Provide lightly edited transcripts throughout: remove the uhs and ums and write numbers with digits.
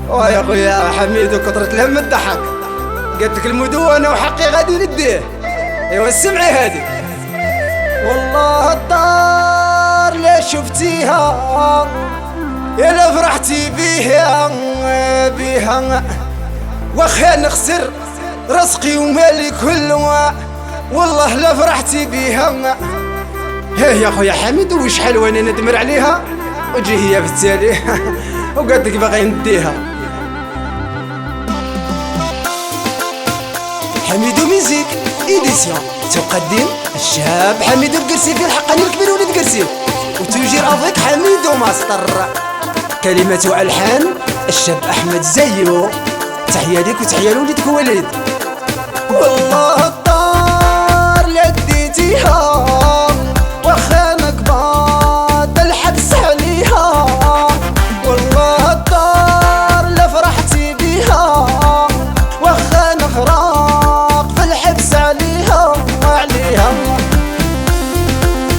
ويا خويا حميد وكثرة الهم الضحك، قالت لك المدونة وحقي غادي نديه. ايوا سمعي هادي. والله الدار لا شفتيها يا لا فرحتي بيها بيها، واخا نخسر رزقي ومالي كله، والله لا فرحتي بيها. هي يا خويا حميد وشحال وانا ندمر عليها وجي هي بالتالي وقالت لك باغي نديها. حميد ميوزيك إديسيون تقدم الشاب حميد القرسي في الحقاني الكبير ولد قرسي، وتوجير افيك حميد ماستر، كلمات والحان الشاب احمد زيو. تحيه ليك وتحيه لوليدك وليد. والله الدار لا ديتيها واخا نقبض الحبس عليها، والله الدار لا فرحتي بيها واخا نغرق في الحبس عليها عليها.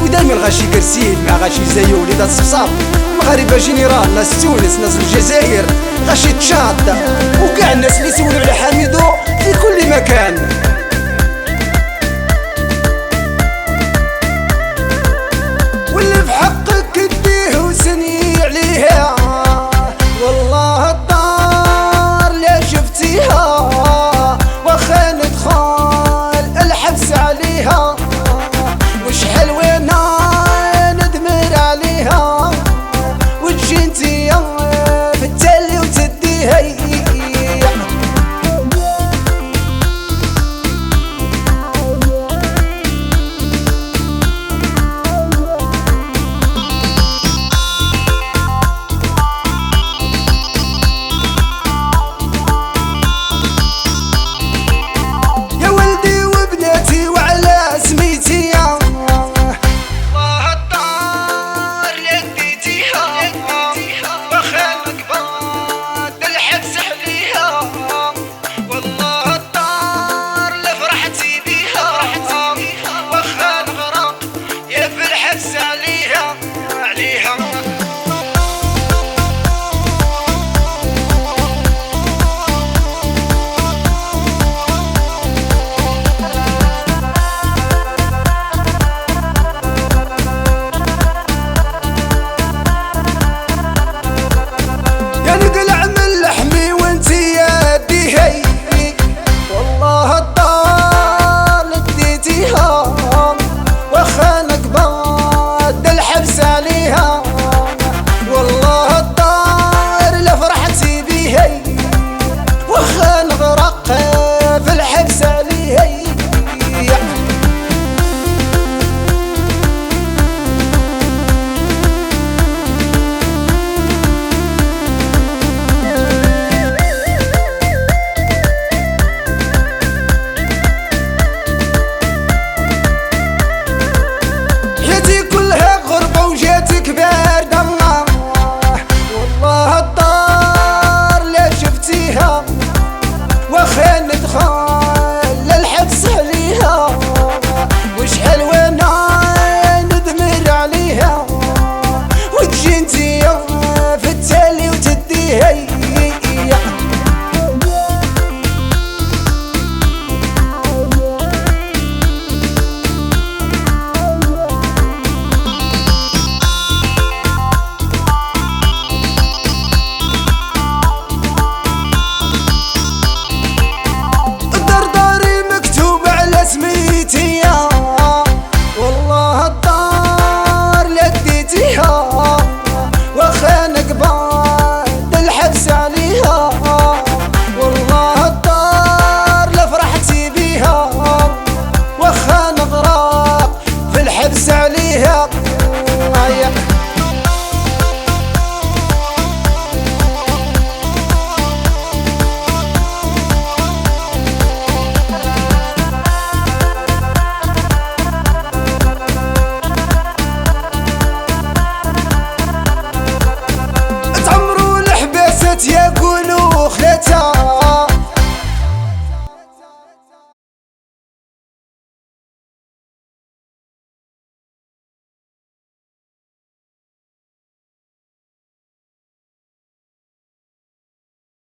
ودايما غاشي كرسيد مع غاشي زيو وليدات الصفصاف، مغاربه جينيرال، ناس تونس، ناس الجزائر، غاشي تشاد، وكاع الناس اللي يسولوا على حميدو في كل مكان.